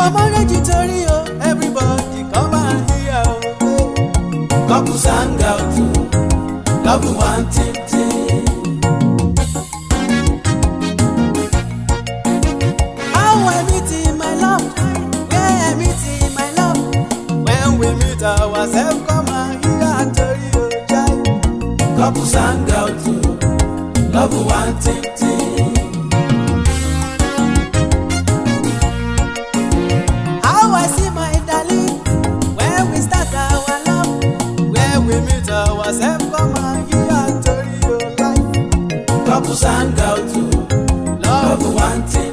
Our marriage is story, oh. Everybody come and hear, oh. Couples hang out, oh. Love one thing. How I meet in my love, where I meet in my love. When we meet ourselves, come and hear story, oh, child. Couples hang out, oh. Love one thing. How I see my darling, when we start our love, when we meet ourselves, come and hear story, oh, life. Couples hang out, oh. Love one thing.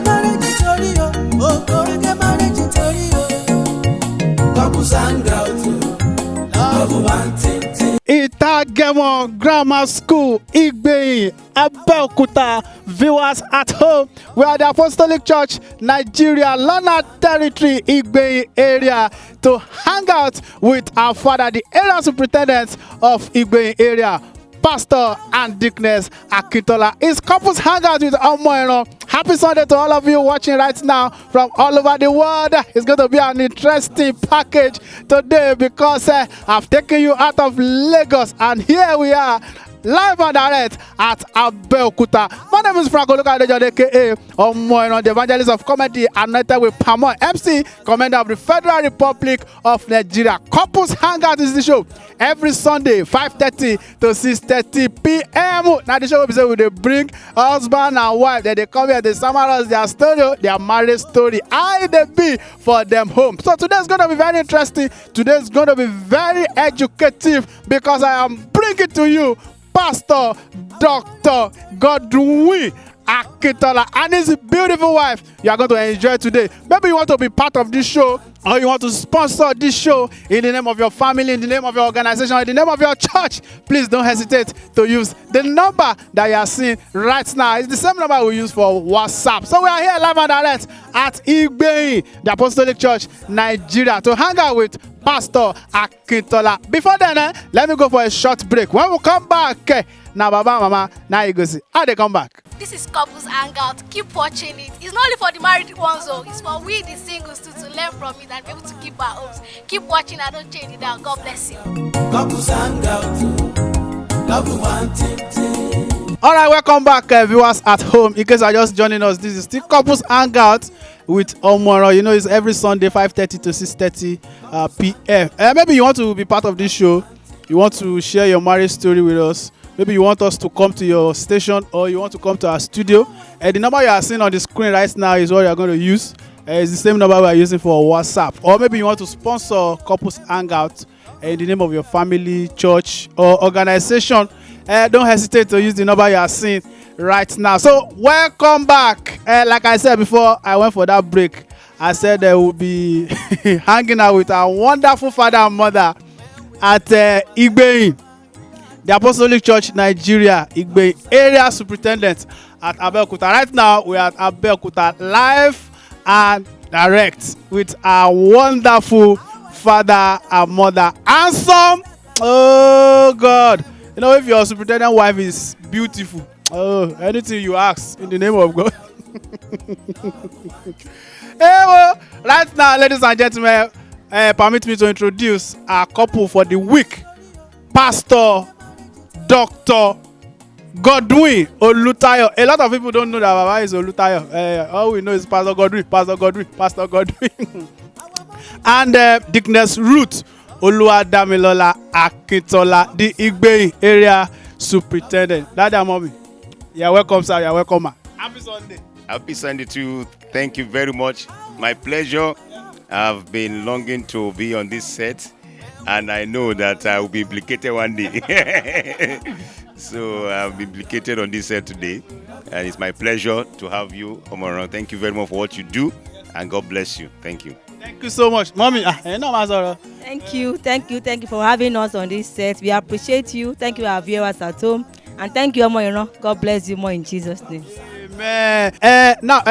Marriage story, oh, oh, marriage story, oh. Couples hang out, oh. Love one thing. Itagemo Grammar School, Igbeyin, Abeokuta. Viewers at home, we are the Apostolic Church, Nigeria, Lona Territory, Igbeyin area, to hang out with our father, the area superintendent of Igbeyin area, Pastor and Deaconess Akintola. It's couples hangout with Omoiran. Happy Sunday to all of you watching right now from all over the world. It's going to be an interesting package today because I've taken you out of Lagos and here we are live and direct at Abeokuta. My name is Franco Lukadejo, aka Omoiran, the evangelist of comedy, anointed with Pamo MC, commander of the Federal Republic of Nigeria. Couples Hangout is the show every Sunday, 5:30 to 6:30 p.m. Now the show will be saying they bring husband and wife, then they come here, they summarize their story, their marriage story, how they be for them home. So today's going to be very interesting. Today's going to be very educative because I am bringing to you Pastor Dr. Godwin Akintola and his beautiful wife. You are going to enjoy today. Maybe you want to be part of this show or you want to sponsor this show in the name of your family, in the name of your organization, in the name of your church. Please don't hesitate to use the number that you are seeing right now. It's the same number we use for WhatsApp. So we are here live and direct at Igbeyin, the Apostolic Church, Nigeria, to hang out with Pastor Akintola. Before then, let me go for a short break. When we come back, now Baba, Mama, now you go see how they come back. This is Couples Hangout. Keep watching it. It's not only for the married ones, though. It's for we, the singles, too, to learn from it and be able to keep our homes. Keep watching and don't change it down. God bless you. Couples Hangout, love one thing. All right, welcome back, viewers at home. In case you're just joining us, this is still Couples Hangout with Omoiran. You know, it's every Sunday, 5:30 to 6:30 p.m. Maybe you want to be part of this show. You want to share your marriage story with us. Maybe you want us to come to your station or you want to come to our studio. The number you are seeing on the screen right now is what you are going to use. It's the same number we are using for WhatsApp. Or maybe you want to sponsor Couples Hangout in the name of your family, church, or organization. Don't hesitate to use the number you are seeing right now. So welcome back. Like I said before I went for that break, I said they will be hanging out with our wonderful father and mother at Igbeyin, the Apostolic Church, Nigeria, Igbeyin area superintendent at Abeokuta. Right now we are at Abeokuta live and direct with our wonderful father and mother. Handsome, oh God. You know, if your superintendent wife is beautiful, oh, anything you ask in the name of God. Hey, well, right now, ladies and gentlemen, permit me to introduce our couple for the week. Pastor Dr. Godwin Olutayo. A lot of people don't know that Baba is Olutayo. All we know is Pastor Godwin, Pastor Godwin, Pastor Godwin. And Deaconess Ruth Oluwadamilola Akintola, the Igbeyin area superintendent. Daddy and mommy, you're welcome, sir. You're welcome, ma. Happy Sunday. Happy Sunday to you. Thank you very much. My pleasure. I've been longing to be on this set, and I know that I will be implicated one day. So I've been implicated on this set today, and it's my pleasure to have you, Omoiran. Thank you very much for what you do, and God bless you. Thank you. Thank you so much, mommy. Thank you for having us on this set. We appreciate you. Thank you, our viewers at home, and thank you, Omoiran. God bless you more in Jesus' name. Amen. Now,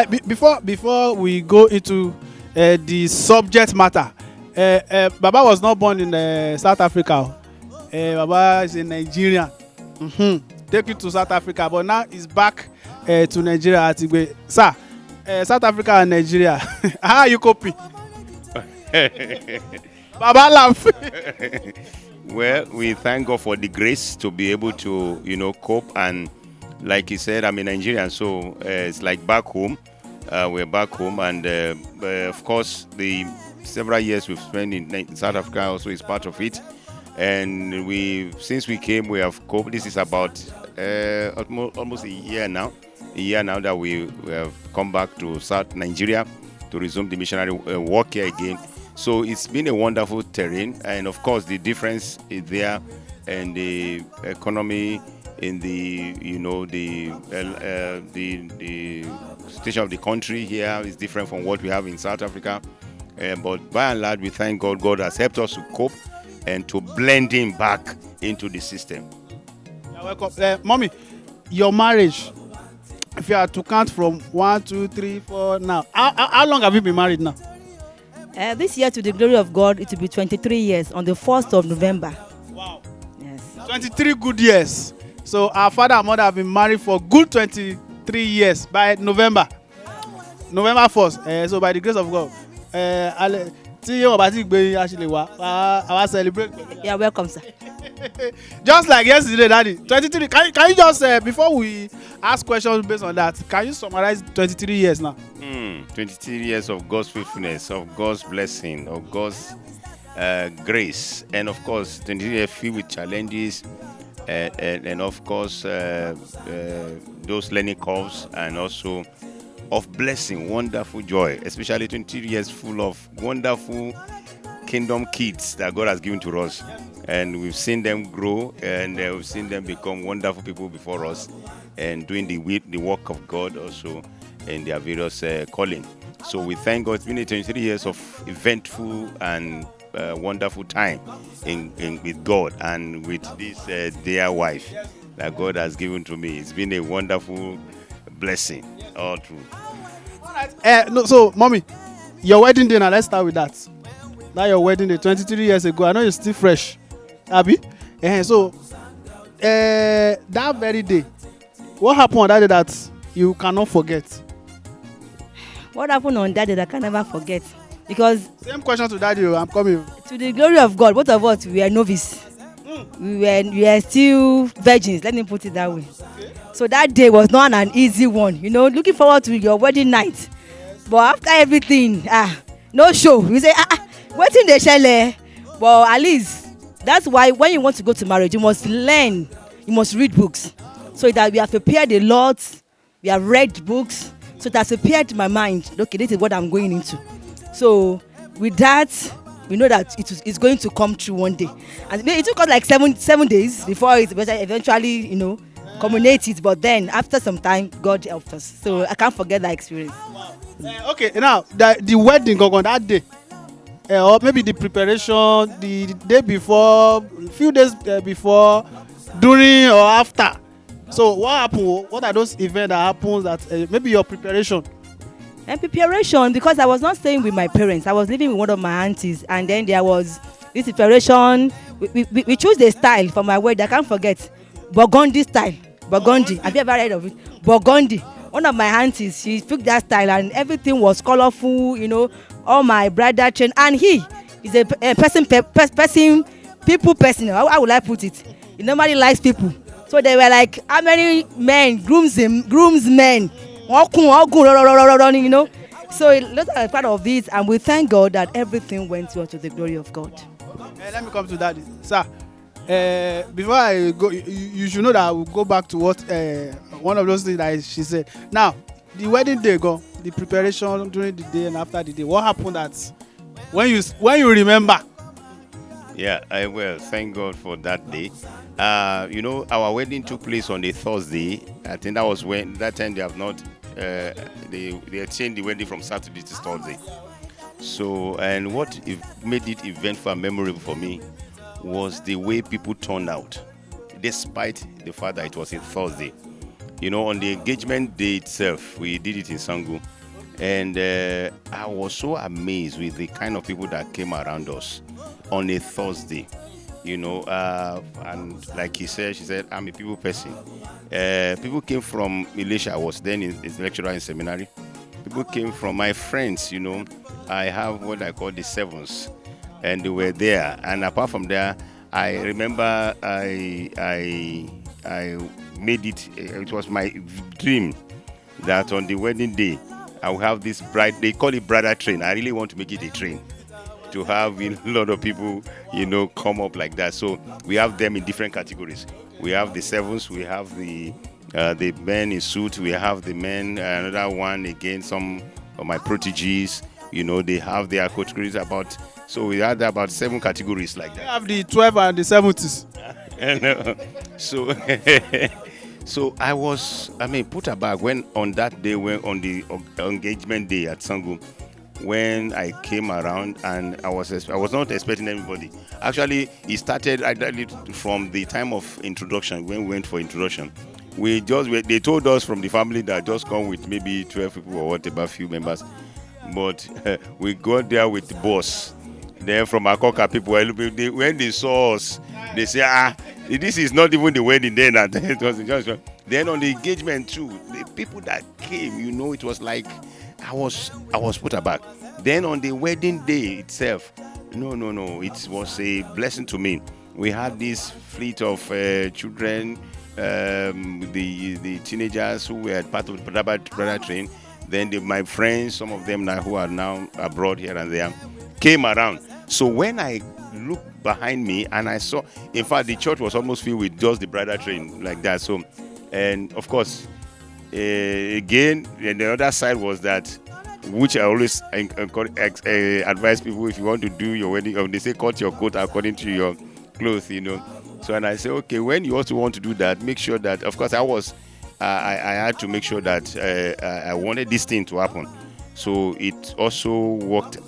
before we go into the subject matter, Baba was not born in South Africa. Baba is a Nigerian. Take you to South Africa, but now he's back to Nigeria àti Igbe. Sir, South Africa and Nigeria, how are you coping? Baba laugh. Well, we thank God for the grace to be able to, cope. And like he said, I'm a Nigerian, so it's like back home. We're back home, and of course, the several years we've spent in South Africa also is part of it. And since we came, we have coped. This is about almost a year now. A year now that we have come back to South Nigeria to resume the missionary work here again. So it's been a wonderful terrain, and of course the difference is there, and the economy in the the situation of the country here is different from what we have in South Africa. But by and large, we thank God. God has helped us to cope and to blend in back into the system. You're welcome. Mommy, your marriage, if you are to count from 1, 2, 3, 4 now, how long have you been married now? This year, to the glory of God, it will be 23 years on the 1st of November. Wow. Yes. 23 good years. So our father and mother have been married for good 23 years by November 1st. So by the grace of God, tí yóò bá ti gbé actually àwa celebrate. You are welcome, sir. Just like yesterday, Daddy. 23. Can you just before we ask questions based on that, can you summarize 23 years now? 23 years of God's faithfulness, of God's blessing, of God's grace, and of course 23 years filled with challenges, and of course those learning curves, and also of blessing, wonderful joy, especially 23 years full of wonderful kingdom kids that God has given to us. And we've seen them grow, and we've seen them become wonderful people before us, and doing the work of God also in their various calling. So we thank God. It's been 23 years of eventful and wonderful time with God and with this dear wife that God has given to me. It's been a wonderful blessing all through. All right. No, so, Mommy, your wedding day now. Let's start with that. Now your wedding day 23 years ago. I know you're still fresh, Abby. So that very day, what happened on that day that you cannot forget? What happened on that day that I can never forget? Because same question to Daddy. I'm coming. to the glory of God, both of us, we were novice. We were still virgins. Let me put it that way. Okay. So that day was not an easy one. Looking forward to your wedding night. But after everything, no show. We say, waiting the shell. But at least that's why when you want to go to marriage, you must learn. You must read books. So that we have prepared a lot. We have read books. So that's prepared my mind. Okay, this is what I'm going into. So with that, we know that it's going to come true one day. And it took us like seven days before it eventually, culminate it. But then after some time, God helped us. So I can't forget that experience. Wow. Okay, now the wedding on that day, or maybe the preparation, the day before, a few days before, during or after. So what happened? What are those events that happens that maybe your preparation? And preparation, because I was not staying with my parents. I was living with one of my aunties, and then there was this preparation. We chose the style for my wedding. I can't forget, Burgundy style. Burgundy. Have you ever heard of it? Burgundy. One of my aunties, she took that style, and everything was colorful. All my bridal chain, and he is a people person. How would I put it? He normally likes people. So they were like, how many men, groomsmen, So lots are part of this, and we thank God that everything went well to the glory of God. Let me come to that, sir. Before I go, you should know that I will go back to what one of those things that she said. Now, the wedding day, the preparation during the day and after the day. What happened that when you remember? Yeah, I will. Thank God for that day. Our wedding took place on a Thursday. I think that was when that time they have not they changed the wedding from Saturday to Thursday. So, and what made it eventful and memorable for me was the way people turned out, despite the fact that it was a Thursday. On the engagement day itself, we did it in Sango, and I was so amazed with the kind of people that came around us on a Thursday. and like she said, I'm a people person. People came from Malaysia. I was then is lecturer in seminary. People came from my friends. I have what I call the sevens, and they were there. And apart from there, I remember I made it. It was my dream that on the wedding day I will have this bride. They call it bridal train. I really want to make it a train to have a lot of people, come up like that. So we have them in different categories. We have the sevens. We have the men in suit. We have the men. Another one again. Some of my proteges. They have their categories about. So we had about 7 categories like We that. have the 12 and the 70s. So so I was put aback when on that day, when on the engagement day at Sangu, when I came around, and I was not expecting anybody. Actually, it started from the time of introduction. When we went for introduction, they told us from the family that just come with maybe 12 people or whatever, few members, but we got there with the boss. Then from Akoka people, when they saw us, they say, this is not even the wedding then. It was just. Then on the engagement too, the people that came, it was like I was put aback. Then on the wedding day itself, no, it was a blessing to me. We had this fleet of children, the teenagers who were part of the brother train. Then my friends, some of them now who are now abroad here and there, came around. So when I looked behind me and I saw, in fact, the church was almost filled with just the bridal train like that. So, and of course, again, and the other side was that, which I always advise people, if you want to do your wedding, they say cut your coat according to your clothes, So, and I say, okay, when you also want to do that, make sure that, of course, I had to make sure that I wanted this thing to happen. So it also worked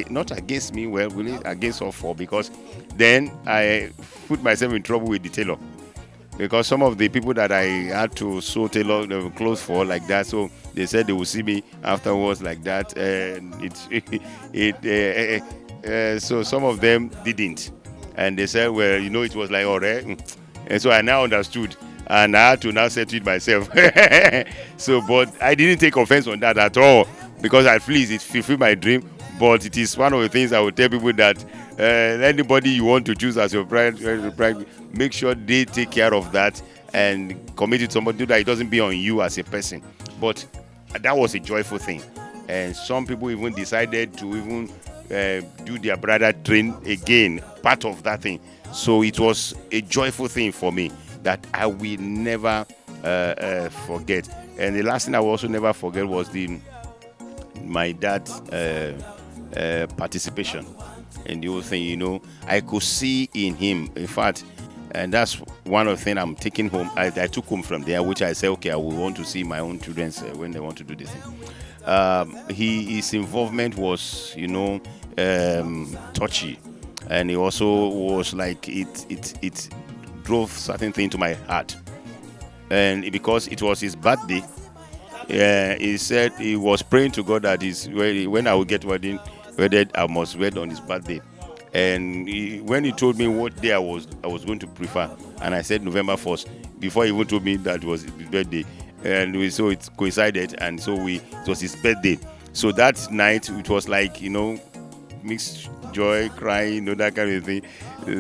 not against me, well, really against all four, because then I put myself in trouble with the tailor. Because some of the people that I had to sew tailor clothes for like that, so they said they will see me afterwards like that, and so some of them didn't, and they said, well, it was like, all right, and so I now understood, and I had to now settle it myself. So, but I didn't take offense on that at all, because at least it fulfilled my dream. But it is one of the things I would tell people that anybody you want to choose as your bride, make sure they take care of that and commit it to somebody that it doesn't be on you as a person. But that was a joyful thing. And some people even decided to even do their bridal train again, part of that thing. So it was a joyful thing for me that I will never forget. And the last thing I will also never forget was my dad's participation in the whole thing. I could see in him, in fact, and that's one of the things I'm taking home. I took home from there, which I said, okay, I will want to see my own children when they want to do this thing. His involvement was, touchy, and he also was like it drove certain thing to my heart, and because it was his birthday. He said he was praying to God that when I will get wedded, I must wed on his birthday. And when he told me what day I was going to prefer, and I said November 1st, before he even told me that it was his birthday, and so it coincided, and so it was his birthday. So that night it was like mixed joy, crying, that kind of thing.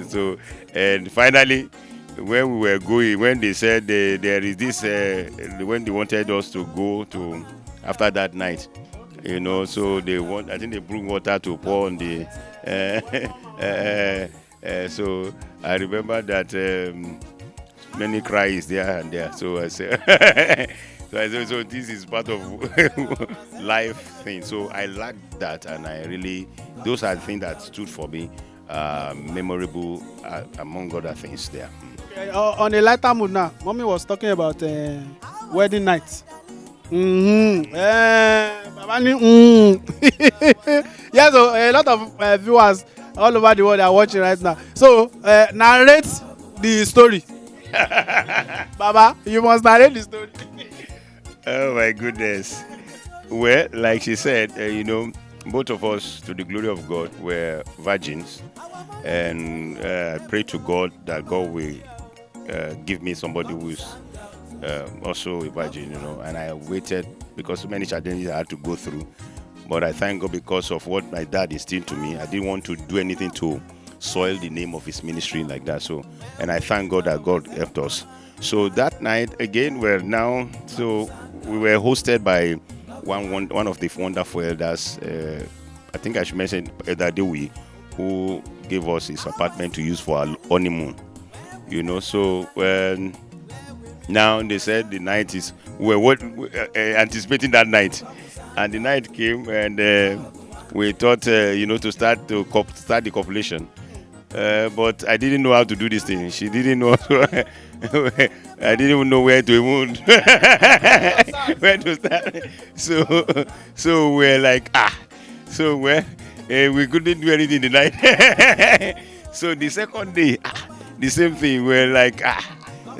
So, and finally, when we were going, when they said there is this, when they wanted us to go to after that night, so I think they bring water to pour on the. So I remember that many cries there and there. So I said, so this is part of life thing. So I liked that, and those are the things that stood for me, memorable among other things there. Okay, on a lighter mood now, Mommy was talking about wedding night. Yes, so a lot of viewers all over the world are watching right now. So narrate the story. Baba, you must narrate the story. Oh my goodness. Well, like she said, both of us, to the glory of God, were virgins, and I pray to God that God will give me somebody who's also a virgin, and I waited because so many challenges I had to go through. But I thank God because of what my dad instilled to me. I didn't want to do anything to soil the name of his ministry like that. So, and I thank God that God helped us. So that night again, we were hosted by one of the wonderful elders. I think I should mention Elder Dewi, who gave us his apartment to use for our honeymoon. So when now they said the night is, we were anticipating that night, and the night came, and we thought to start the copulation. But I didn't know how to do this thing. She didn't know. I didn't even know where to even where to start. So we're like So we couldn't do anything the night. So the second day, the same thing. We're like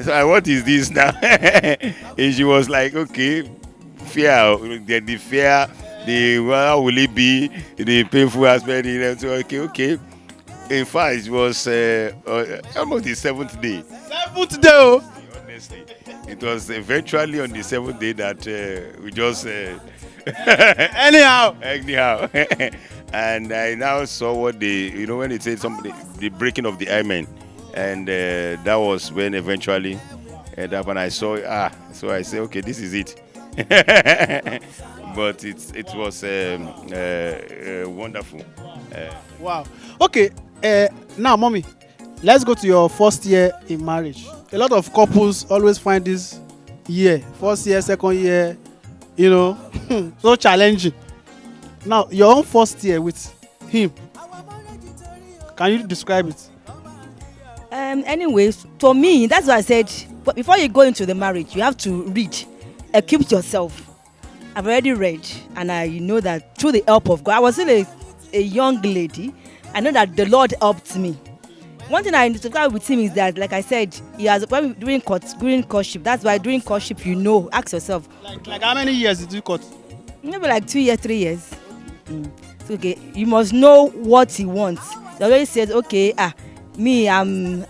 so what is this now? And she was like, okay, fear, the fear, how will it be, the painful aspect. So okay. In fact, it was almost the seventh day. Seventh day, oh. Honestly, it was eventually on the seventh day that we just anyhow. And I now saw what when it said the breaking of the hymen, and that was when eventually, that when I saw so I said, okay, this is it. But it was wonderful. Wow. Okay. Now, mommy, let's go to your first year in marriage. A lot of couples always find this year, first year, second year, so challenging. Now, your own first year with him, can you describe it? Anyways, to me, that's what I said. But before you go into the marriage, you have to read, equip yourself. I've already read, and I know that through the help of God, I was still a young lady. I know that the Lord helped me. One thing I describe with him is that, like I said, he has during courtship. That's why during courtship, ask yourself. Like how many years did you court? Maybe like 2 years, 3 years. So, okay, you must know what he wants. He always says, okay, me, I'm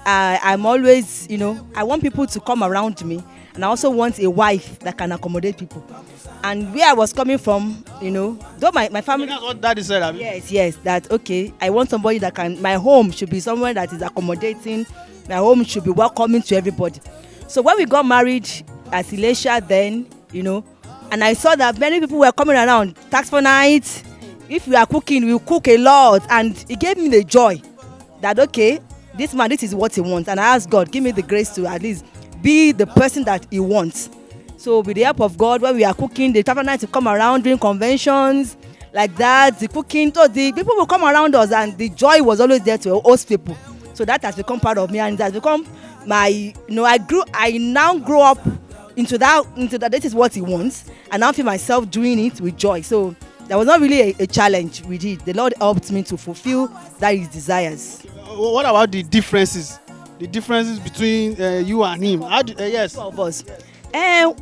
always, I want people to come around me, and I also want a wife that can accommodate people. And where I was coming from, though my family. That's what daddy said, Abi. Yes, that okay. I want somebody that can. My home should be somewhere that is accommodating. My home should be welcoming to everybody. So when we got married at Elisha, then and I saw that many people were coming around. Tax for night. If we are cooking, we cook a lot, and it gave me the joy that okay, this man, this is what he wants, and I asked God, give me the grace to at least be the person that he wants. So with the help of God, when we are cooking, the tabernacle to come around doing conventions like that, the cooking, so the people will come around us, and the joy was always there to host people. So that has become part of me, and it has become my, I now grow up into that this is what he wants, and now feel myself doing it with joy. So there was not really a challenge with it. The Lord helped me to fulfill that his desires. What about the differences? The differences between you and him? Yes. Two of us.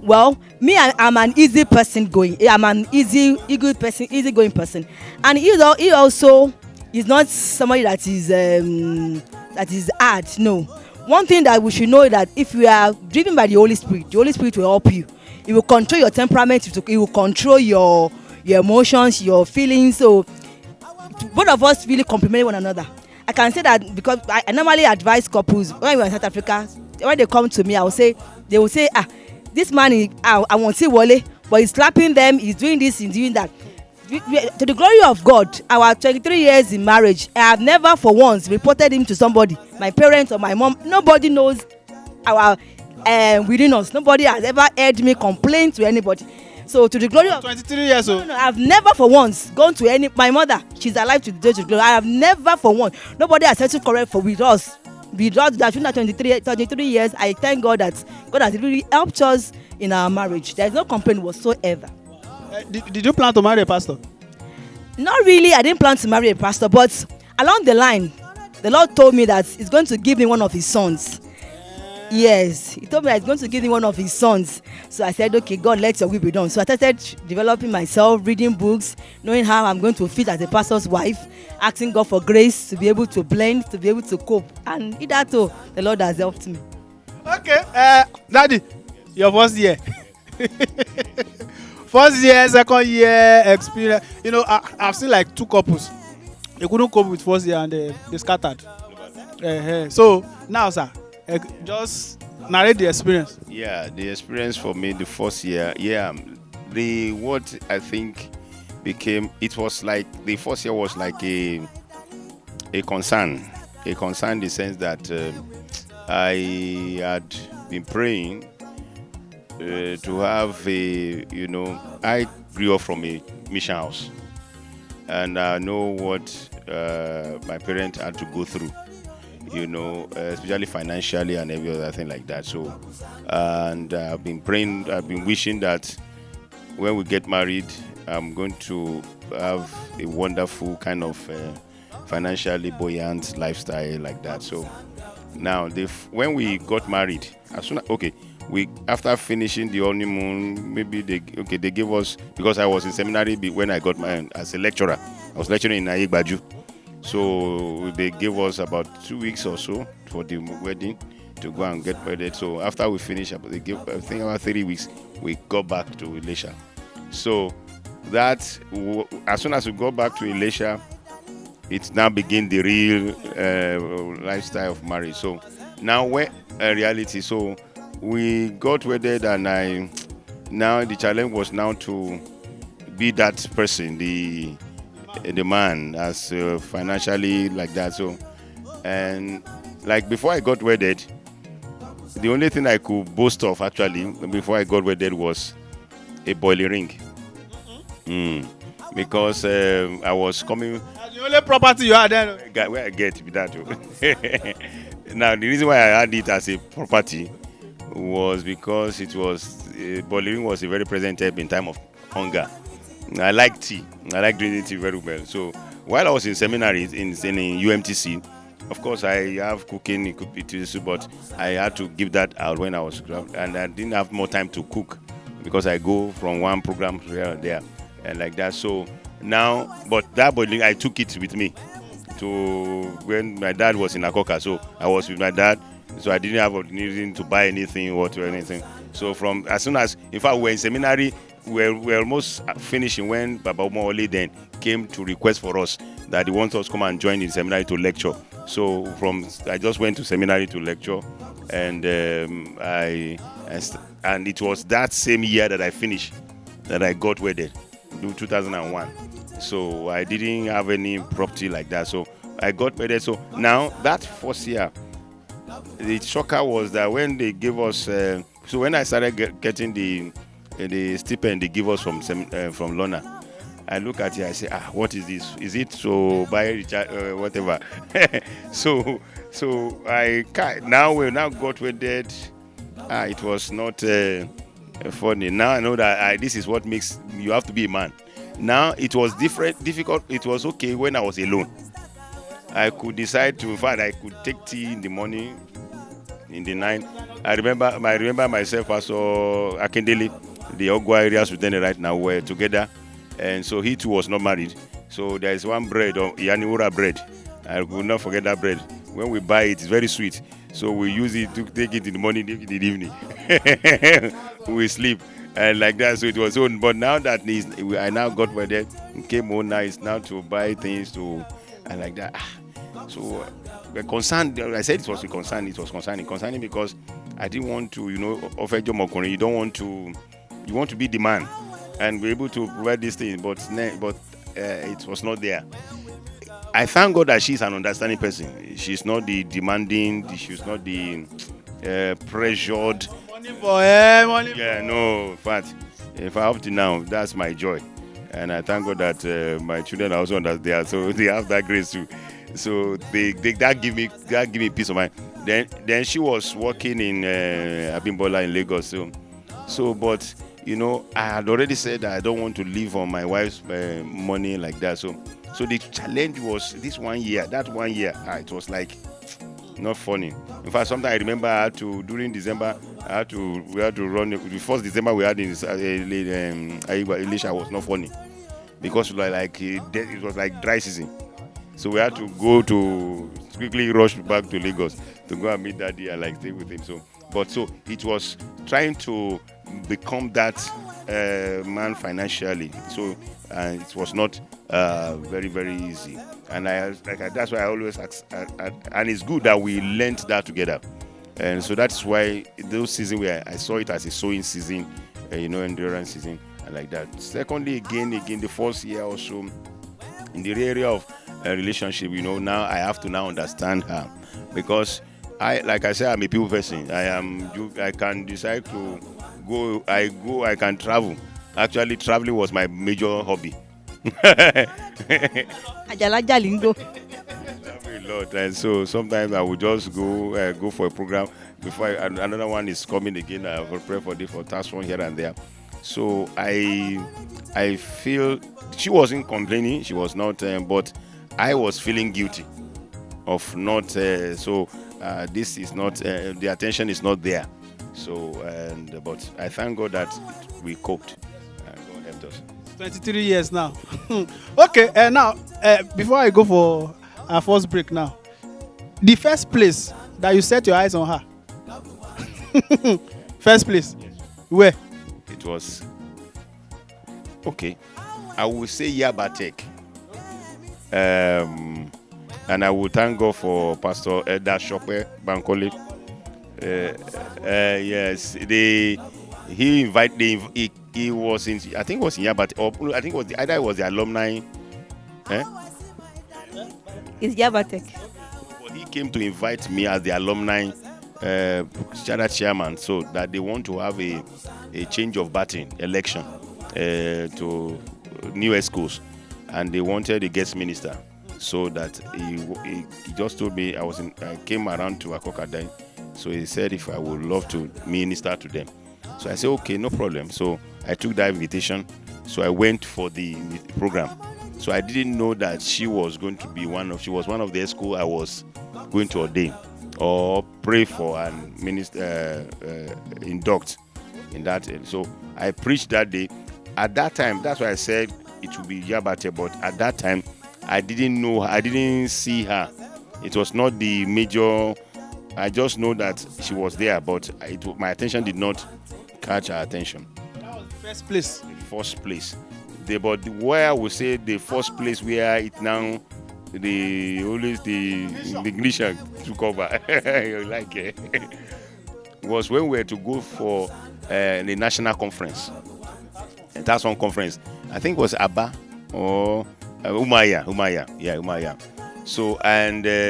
Well, me, I'm an easy person going. I'm an easygoing person, and he also is not somebody that is hard. No. One thing that we should know is that if we are driven by the Holy Spirit will help you. It will control your temperament. It will control your emotions, your feelings. So both of us really complement one another. I can say that because I normally advise couples when we're in South Africa. When they come to me, they will say, this man, I won't say Wale, but he's slapping them, he's doing this, he's doing that. To the glory of God, our 23 years in marriage, I have never for once reported him to somebody, my parents or my mom. Nobody knows our within us. Nobody has ever heard me complain to anybody. So to the glory of 23 years old. No, I've never for once gone to my mother. She's alive to the day to the glory. I have never for once. Nobody has settled correct with us. That during that 23 years, I thank God that God has really helped us in our marriage. There's no complaint whatsoever. Did you plan to marry a pastor? Not really. I didn't plan to marry a pastor, but along the line, the Lord told me that He's going to give me one of His sons. Yes, he told me that he's going to give me one of his sons. So I said, okay, God, let your will be done. So I started developing myself, reading books, knowing how I'm going to fit as a pastor's wife, asking God for grace to be able to blend, to be able to cope. And hitherto, the Lord has helped me. Okay, Daddy, your first year. First year, second year experience. You know, I've seen like 2 couples. They couldn't cope with first year and they scattered. So now, sir, just narrate the experience. Yeah, the experience for me the first year, the what I think became, it was like the first year was like a concern in the sense that I had been praying to have a, I grew up from a mission house, and I know what my parents had to go through, especially financially and every other thing like that. So, and I've been praying, I've been wishing that when we get married, I'm going to have a wonderful kind of financially buoyant lifestyle like that. So now, when we got married, we after finishing the honeymoon, maybe they gave us, because I was in seminary when I got married as a lecturer. I was lecturing in Ayegbaju. So they gave us about 2 weeks or so for the wedding to go and get married. So after we finished, they gave, I think about 3 weeks, we got back to Elisha. So that, as soon as we got back to Elisha, it now began the real lifestyle of marriage. So now we're a reality. So we got wedded, and now the challenge was now to be that person, the man, as financially like that. So, and like before I got wedded, the only thing I could boast of actually before I got wedded was a boiling ring. Because I was coming. That's the only property you had then. Where I get to be that. Now the reason why I had it as a property was because it was boiling was a very present help in time of hunger. I like tea. I like drinking tea very well. So while I was in seminary in UMTC, of course I have cooking equipment, but I had to give that out when I was, and I didn't have more time to cook because I go from one program to here and there and like that. So now, but that boiling, I took it with me to when my dad was in Akoka. So I was with my dad. So I didn't have anything to buy anything or to anything. So from as soon as, in fact, we were in seminary, we were almost finishing when Baba Omoiran then came to request for us that he wants us to come and join in seminary to lecture. So I just went to seminary to lecture, and and it was that same year that I finished that I got wedded, 2001. So I didn't have any property like that. So I got wedded. So now that first year, the shocker was that when they gave us, so when I started getting the stipend they give us from Lona, I look at it, I say, what is this? Is it to buy whatever? so I now we now got wedded. It was not funny. Now I know that this is what makes you have to be a man. Now it was difficult. It was okay when I was alone. I could decide to, in fact, I could take tea in the morning, in the night. I remember myself, Pastor Akindele, the Ogwa areas within right now were together, and so he too was not married. So there is one bread, Yaniura bread. I will not forget that bread. When we buy it, it's very sweet. So we use it to take it in the morning, take it in the evening. We sleep. And like that, so it was on. But now that I now got wedded, came home now, it's now to buy things to, and like that. So we're concerned. I said it was a concern. It was concerning because I didn't want to, offer Joe Mokone. You don't want to, you want to be the man and be able to provide these things, but it was not there. I thank God that she's an understanding person. She's not the demanding. She's not the pressured. Money for her, money. Yeah, no. In fact, if I up to now, that's my joy, and I thank God that my children are also there, so they have that grace too. So that give me peace of mind. Then she was working in Abimbola in Lagos. So but I had already said that I don't want to live on my wife's money like that. So the challenge was this 1 year. That 1 year, it was like not funny. In fact, sometimes I remember I had to, during December, we had to run, the first December we had in Elisha was not funny. Because it was like dry season. So we had to go to quickly rush back to Lagos to go and meet Daddy and like stay with him. So it was trying to become that man financially. So it was not very, very easy. And that's why I always ask, and it's good that we learned that together. And so that's why those seasons where I saw it as a sowing season, endurance season, and like that. Secondly, again, the first year or so, in the area of relationship, now I have to now understand her, because like I said, I'm a people person. I can decide to go. I can travel. Actually, traveling was my major hobby. Ajala Jalingo. A lot, and so sometimes I would just go for a program before another one is coming again. I will prepare for task one here and there. So I feel she wasn't complaining, she was not, but I was feeling guilty of not. This is not the attention is not there. So but I thank God that we coped and God helped us. 23 years now. Okay, now before I go for our first break now, the first place that you set your eyes on her. First place. Yes. Where? It was okay. I would say Yabatek. And I will thank God for Pastor Eda Shokwe Bankole. Yes, he invited. He was in. I think it was in Yabatek, or I think it was either it was the alumni. It's Yabatek. But he came to invite me as the alumni chairman, so that they want to have a change of baton election to new schools, and they wanted a guest minister. So that he just told me I came around to Akoka then, so he said if I would love to minister to them. So I said okay, no problem. So I took that invitation. So I went for the program. So I didn't know that she was going to be she was one of the school I was going to ordain or pray for and minister, induct in that. So I preached that day. At that time, that's why I said it would be Yabate, but at that time, I didn't see her. It was not the major. I just know that she was there, but my attention did not catch her attention. That was the first place. The first place. But where I would say the first place where it now the ignition took over like was when we were to go for the national conference. And that's one conference. I think it was Abba or Umaya. So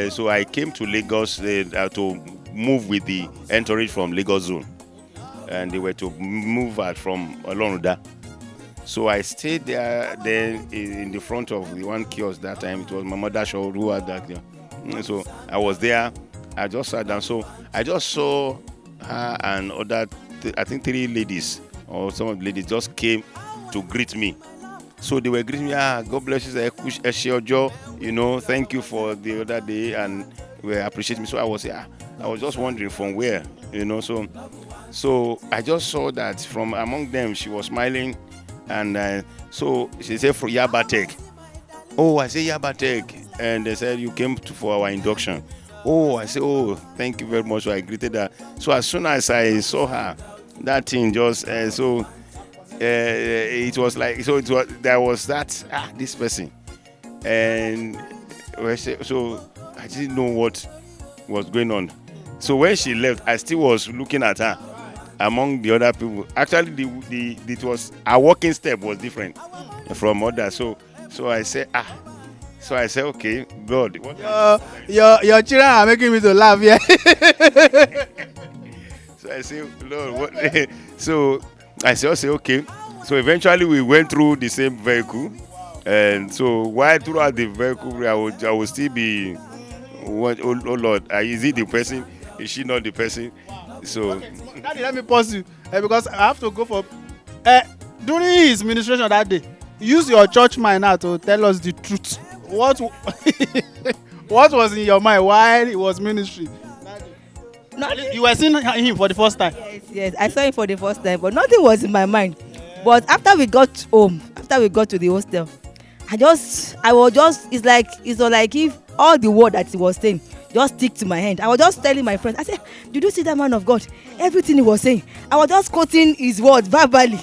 so I came to Lagos to move with the entourage from Lagos zone, and they were to move out from Oloruda. So I stayed there then in the front of the one kiosk that time. It was Mama Dasho who had that. So I was there. I just sat down. So I just saw her and other, I think 3 ladies or some of the ladies just came to greet me. So they were greeting me, God bless you, thank you for the other day, and we appreciate me. So I was just wondering from where, So I just saw that from among them, she was smiling, and so she said, for Yabatek. Oh, I say Yabatek, and they said you came for our induction. Oh, I said, oh, thank you very much. So I greeted her. So as soon as I saw her, that thing just it was like, so there was that this person, and so I didn't know what was going on. So when she left, I still was looking at her among the other people. Actually, it was our walking step was different from others. So I said So I said, okay, God. Your children are making me to laugh, yeah. So I said, Lord, what? So I said, okay. So eventually we went through the same vehicle. And so while throughout the vehicle, I would still be, what, oh Lord, is he the person? Is she not the person? So. Okay, Daddy, let me pause you because I have to go for. During his ministration that day, use your church mind now to tell us the truth. What What was in your mind while it was ministry? Nothing. You were seeing him for the first time. Yes, I saw him for the first time, but nothing was in my mind. But after we got home, after we got to the hostel, it's like if all the word that he was saying just stick to my hand. I was just telling my friends, I said, did you see that man of God? Everything he was saying, I was just quoting his words verbally.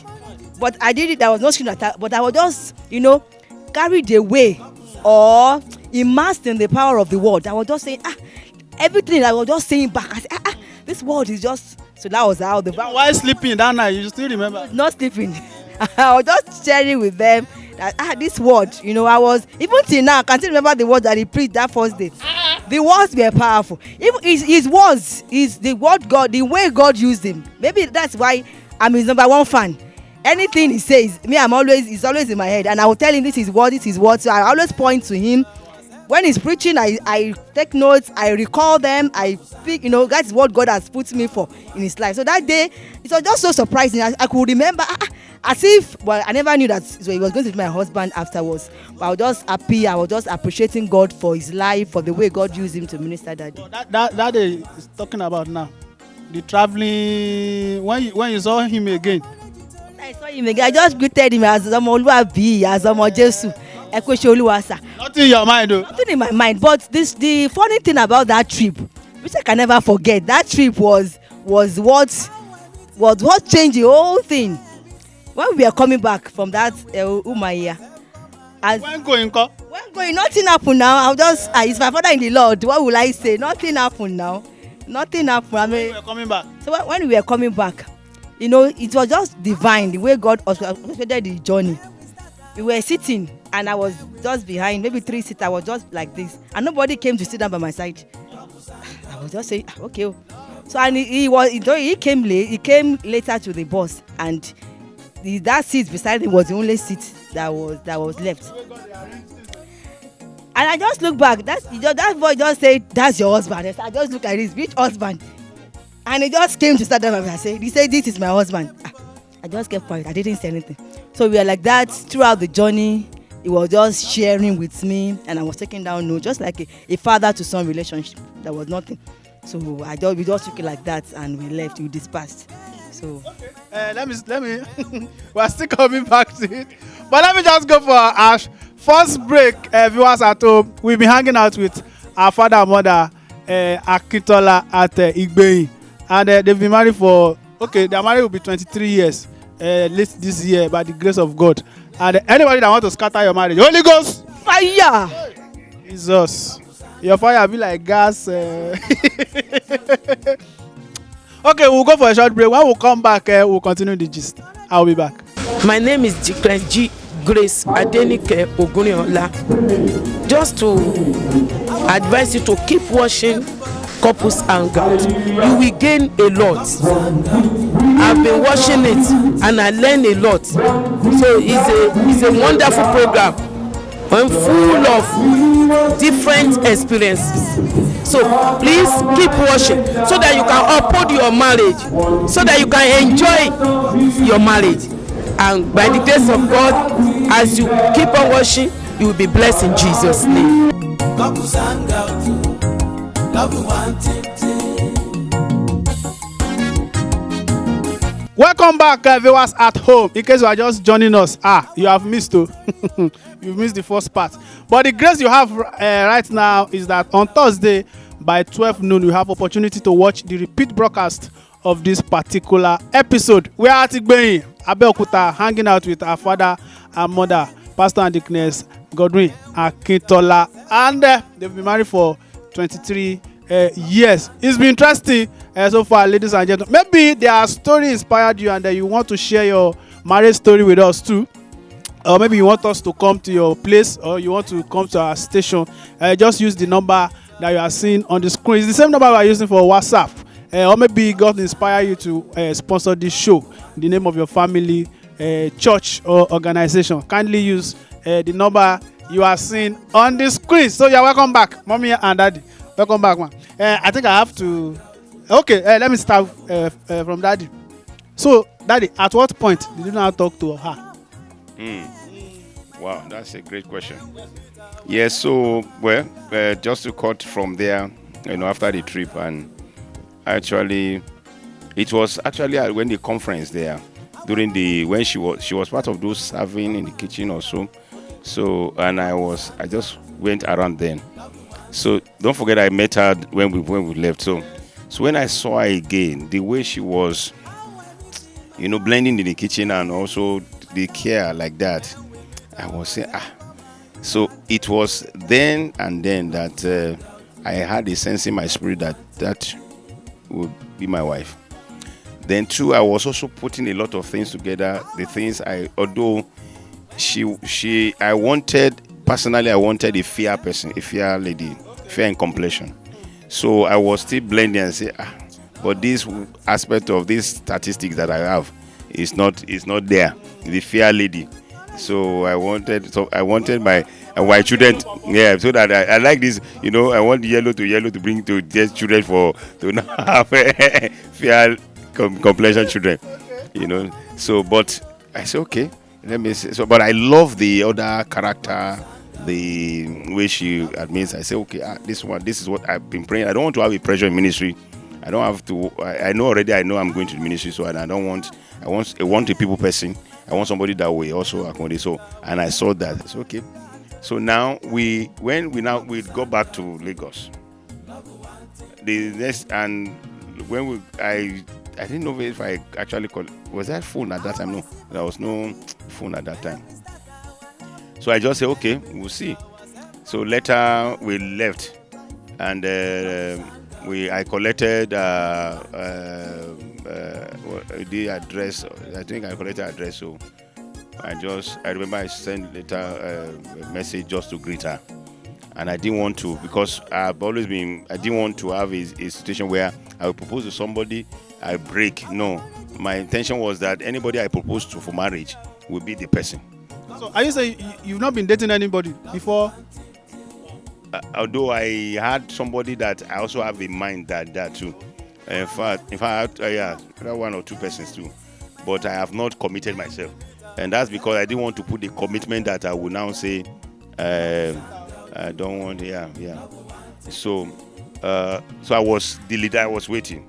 But I did it, I was not screaming at her, but I was just, carried away or immersed in the power of the word. I was just saying, everything I was just saying back. I said, this word is just, so that was how the While sleeping that night, you still remember? Not sleeping. I was just sharing with them that this word, I was, even till now, I can still remember the word that he preached that first day. The words were powerful. Even his words, the word God, the way God used him. Maybe that's why I'm his number one fan. Anything he says, it's always in my head. And I will tell him this is what. So I always point to him. When he's preaching, I take notes, I recall them, I speak, that's what God has put me for in his life. So that day, it was just so surprising. I could remember, as if, well, I never knew that he was going to be my husband afterwards. But I was just happy, I was just appreciating God for his life, for the way God used him to minister that day. That day is talking about now. The traveling, when you saw him again. I saw him again, I just greeted him as Omoiran, as Omojesu. Nothing in your mind though. Nothing in my mind. But the funny thing about that trip, which I can never forget, that trip was what changed the whole thing. When we were coming back from that Omoiran, When going, nothing happened now. It's my father in the Lord. What will I say? Nothing happened now. Nothing happened. I mean, we were coming back. So when we were coming back, it was just divine the way God orchestrated the journey. We were sitting and I was just behind, maybe 3 seats. I was just like this, and nobody came to sit down by my side. I was just saying, okay. So and he came late. He came later to the bus, and that seat beside him was the only seat that was left. And I just look back. That boy just said, "That's your husband." I just look at this, which husband? And he just came to start down by my side. He said, "This is my husband." I just kept quiet. I didn't say anything. So we were like that throughout the journey. He was just sharing with me, and I was taking down notes, just like a father to son relationship. There was nothing. So we just took it like that, and we left. We dispersed. So let me. We're still coming back to it, but let me just go for our first break. Viewers at home, we've been hanging out with our father and mother, Akintola at Igbeyin, and they've been married for. Okay, their marriage will be 23 years late this year by the grace of God. And anybody that want to scatter your marriage, Holy Ghost fire! Jesus, your fire be like gas. Okay, we'll go for a short break. When we come back, we'll continue the gist. I'll be back. My name is G. Grace Adenike Ogunriola. Just to advise you to keep watching Couples Hangout. You will gain a lot. I've been watching it and I learn a lot. So it's a wonderful program and full of different experiences. So please keep watching so that you can uphold your marriage, so that you can enjoy your marriage. And by the grace of God, as you keep on watching, you will be blessed in Jesus' name. Couples Hangout. Welcome back, viewers at home. In case you are just joining us, you have missed you've missed the first part. But the grace you have right now is that on Thursday by 12 noon, you have opportunity to watch the repeat broadcast of this particular episode. We are at Igbeyin, Abeokuta, hanging out with our father and mother, Pastor and Deaconess Godwin Akintola, and they've been married for 23 years. It's been interesting so far, ladies and gentlemen. Maybe their story inspired you and you want to share your marriage story with us too, or maybe you want us to come to your place, or you want to come to our station. Just use the number that you are seeing on the screen. It's the same number we are using for WhatsApp, or maybe God inspired you to sponsor this show in the name of your family, church or organization. Kindly use the number you are seeing on the screen. So you're welcome back, mommy and daddy. Welcome back, man. I think I have to. Okay, let me start from daddy. So, daddy, at what point did you now talk to her? Wow, that's a great question. Yes, so well, just to cut from there, after the trip, and actually, it was actually when the conference there, during the when she was part of those serving in the kitchen also. So and I just went around then. So don't forget I met her when we left. So when I saw her again, the way she was, blending in the kitchen and also the care like that, I was saying, ah. So it was then and then that I had a sense in my spirit that would be my wife. Then too, I was also putting a lot of things together. The things although I wanted personally, I wanted a fair person, a fair lady, fair in complexion. So I was still blending and say, but this aspect of this statistics that I have is not there. The fair lady. So I wanted my white children, yeah. So that I like this, I want yellow to bring to just children to not have fair complexion children, So, but I said okay, let me see. So, but I love the other character, the way she admits. I say okay, this is what I've been praying. I don't want to have a pressure in ministry. I don't have to. I know already. I know I'm going to the ministry, so I don't want. I want a people person. I want somebody that way also accommodate. So, and I saw that. It's okay. So now we go back to Lagos. The next and when I didn't know if I actually called. Was that phone at that time? No, there was no phone at that time. So I just said okay, we'll see. So later we left, and I collected the address. I think I collected address. So I remember I sent later a message just to greet her, and I didn't want to because I didn't want to have a situation where I would propose to somebody, I break. No, my intention was that anybody I propose to for marriage will be the person. So are you saying you've not been dating anybody before? Although I had somebody that I also have in mind that too. In fact, yeah, one or two persons too, but I have not committed myself, and that's because I didn't want to put the commitment that I will now say I don't want. Yeah. So I was the leader. I was waiting.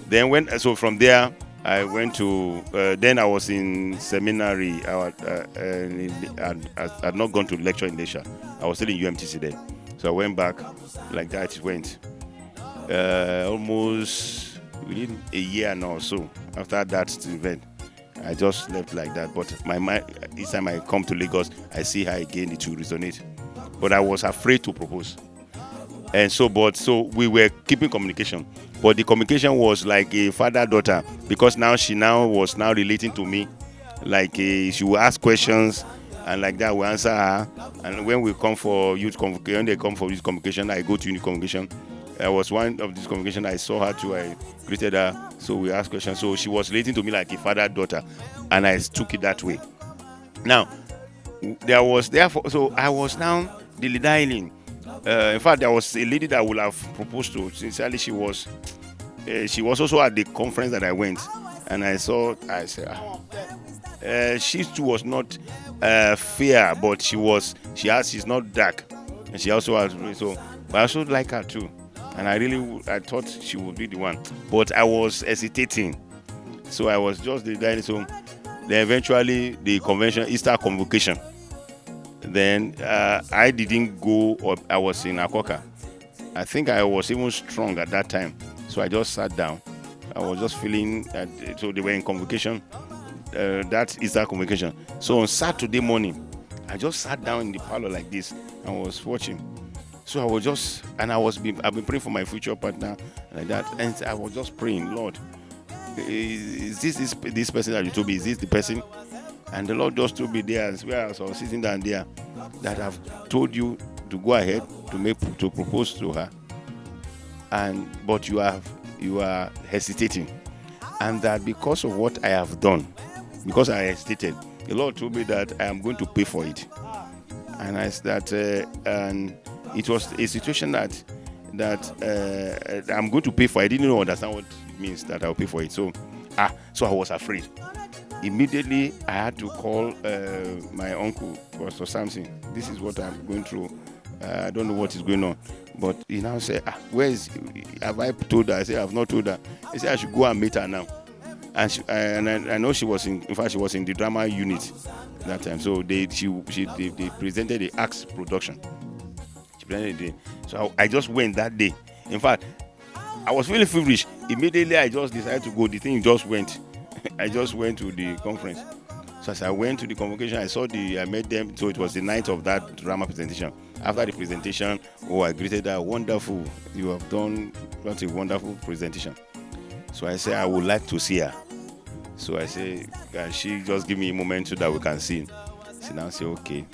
Then from there I went to. Then I was in seminary. I had not gone to lecture in Asia. I was still in UMTC then. So I went back like that. It went almost within a year now or so after that event. I just left like that. But my mind, each time I come to Lagos, I see her again. It will resonate. But I was afraid to propose. And so we were keeping communication. But the communication was like a father-daughter because she was relating to me. Like she would ask questions. And like that, we answer her. And when we come for youth convocation, when they come for youth convocation, I go to youth convocation. I was one of this convocation. I saw her too. I greeted her. So we asked questions. So she was relating to me like a father-daughter, and I took it that way. Now, so I was now the leader. In fact, there was a lady that I would have proposed to. Sincerely, she was also at the conference that I went, and I said, she too was not fair, but she's not dark, and she also has but I also like her too, and I thought she would be the one, but I was hesitating, so I was just the guy. So then eventually the Easter convocation, then I didn't go, or I was in Akoka. I think I was even strong at that time, so I just sat down. I was just feeling so they were in convocation. That is that communication. So on Saturday morning, I just sat down in the parlor like this and was watching. So I was just, and I've been praying for my future partner like that, and I was just praying, Lord, is this person that you told me? Is this the person? And the Lord just told me there, where I was sitting down there, that I've told you to go ahead to propose to her, but you are hesitating, and that because of what I have done. Because I hesitated, the Lord told me that I am going to pay for it, and and it was a situation that I'm going to pay for. I didn't understand what it means that I'll pay for it. So I was afraid. immediately I had to call my uncle, Pastor Samson. This is what I'm going through. I don't know what is going on. But he now said, where is, have I told her? I said, I have not told her. He said, I should go and meet her now. And I know she was in fact, she was in the drama unit that time. So they presented the Axe production. She presented it. So I just went that day. In fact, I was feeling feverish. Immediately, I just decided to go. The thing just went. I just went to the conference. So as I went to the convocation, I met them. So it was the night of that drama presentation. After the presentation, I greeted her. Wonderful. You have done what a wonderful presentation. So I said, I would like to see her. So I say, she just give me a moment so that we can see. She now say, okay.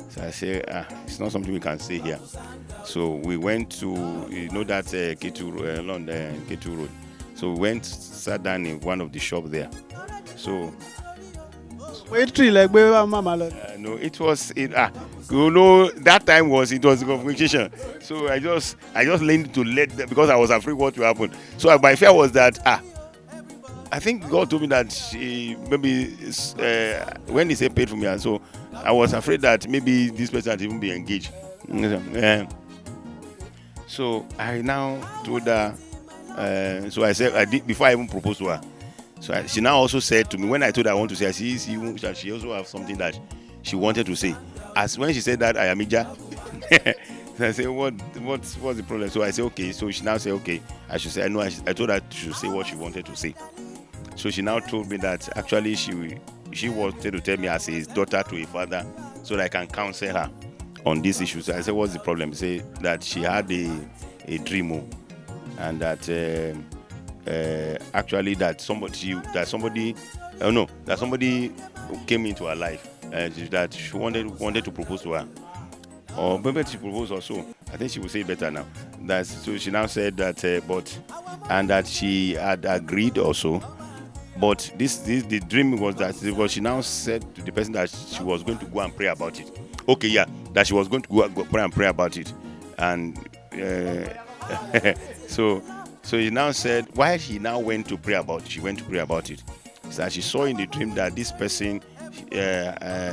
So I say, it's not something we can say here. So we went to, that K2 Road. So we went, sat down in one of the shops there. So wait, like where mama? No, it was that time it was communication. So I just leaned to let them, because I was afraid what will happen. So my fear was that I think God told me that she maybe when he said paid for me, and so I was afraid that maybe this person had even be engaged. So I now told her. So I said I did before I even proposed to her. So she now also said to me, when I told her I want to say, she also have something that she wanted to say. As when she said that, I am Ija. So I said, what's the problem? So I said, okay. So she now said, okay, I should say. I know. I told her she should say what she wanted to say. So she now told me that actually she wanted to tell me as a daughter to a father, so that I can counsel her on this issue. So I said, what's the problem? She said that she had a dream, and that actually that somebody came into her life, that she wanted to propose to her, or maybe she proposed also. I think she will say better now. So she now said that, and that she had agreed also. But the dream was that, because she now said to the person that she was going to go and pray about it. Okay, yeah, that she was going to go and pray about it, and so he now said, why she now went to pray about it. She went to pray about it. So that she saw in the dream that this person,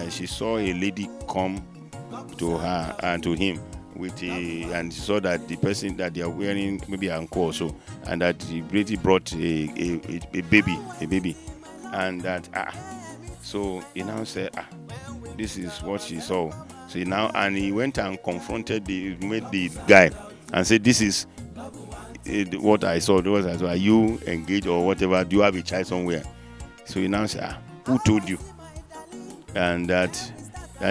she saw a lady come to her and to him and she saw that the person that they are wearing maybe an anchor also, and that the lady brought a baby, and that so he now said, this is what she saw. So he went and confronted the guy and said, this is what I saw. Are you engaged or whatever? Do you have a child somewhere? So he now said, who told you? And